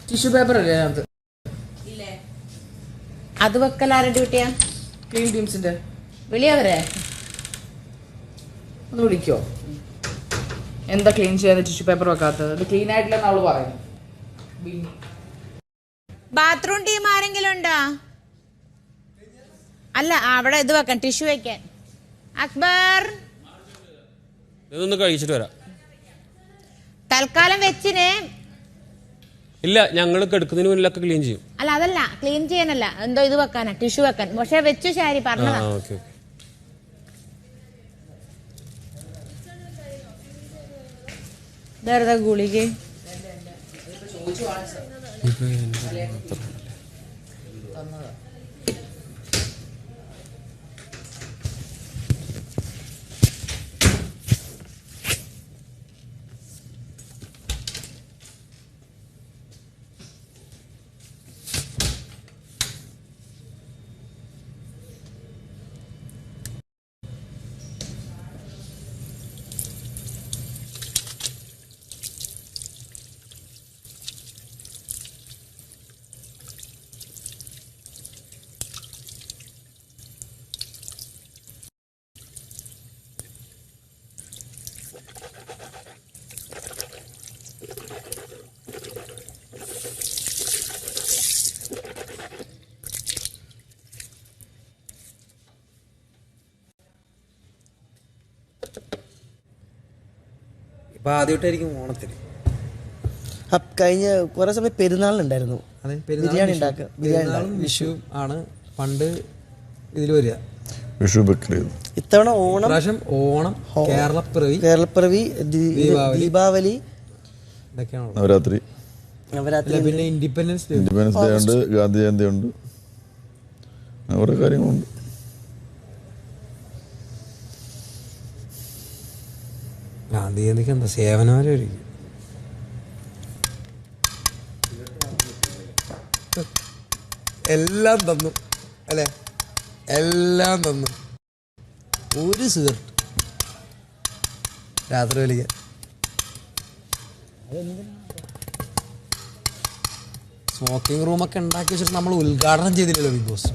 Tissue paper അല്ലേ അതിനകത്ത്? അത് വെക്കൽ ആരുടെ ഡ്യൂട്ടിയാ? ക്ലീൻ ടീംസിന്റെ. വിളിയവരെ ഒന്ന് വിളിക്കോ? എന്താ ക്ലീൻ ചെയ്യാതെ ടിഷ്യൂ പേപ്പർ വെക്കാത്തത്? അത് ക്ലീൻ ആയിട്ടില്ലെന്ന് അവള് പറയുന്നു. ബാത്റൂം ടീം ആരെങ്കിലും ഉണ്ടോ? അല്ല, അവിടെ ഇത് വെക്കാൻ, ടിഷ്യൂ വെക്കാൻ. അക്ബർ, ഇതൊന്ന് കഴിച്ചിട്ട് വരാം. തൽക്കാലം വെച്ചിന്. ഇല്ല, ഞങ്ങൾ എടുക്കുന്നതിന് മുന്നിലൊക്കെ ക്ലീൻ ചെയ്യും. അല്ല, അതല്ല ക്ലീൻ ചെയ്യാനല്ല, എന്തോ ഇത് വെക്കാനാ, ടിഷ്യൂ വെക്കാൻ. പക്ഷെ വെച്ചു ശാരി പറഞ്ഞതാ. ഇതാ ഗുളിക. ഇപ്പൊ ആദ്യമായിട്ടായിരിക്കും ഓണത്തിന്. കഴിഞ്ഞ കുറെ സമയം പെരുന്നാളിനുണ്ടായിരുന്നു. അതെ, ബിരിയാണി ഉണ്ടാക്കുക. പെരുന്നാളും വിഷു ആണ് പണ്ട് ഇതിൽ വരിക. വിഷു ബക്രീദ്. ഇത്തവണ ഓണം, ഓണം, കേരളപ്പിറവി, ദീപാവലി, ഇതൊക്കെയാണ്. നവരാത്രി, പിന്നെ ഇൻഡിപെൻഡൻസ് ഡേ ഉണ്ട്, ഗാന്ധി ജയന്തി ഉണ്ട്, ഓരോ കാര്യങ്ങളുണ്ട്. ഗാന്ധി ജയന്തിക്ക് എന്താ സേവനമായിരിക്കും. എല്ലാം തന്നു അല്ലേ, എല്ലാം തന്നു. ഒരു സിഗരറ്റ് രാത്രി വലിക്കാൻ. സ്മോക്കിംഗ് റൂമൊക്കെ ഉണ്ടാക്കി വെച്ചിട്ട് നമ്മൾ ഉദ്ഘാടനം ചെയ്തില്ലല്ലോ ബിഗ് ബോസ്.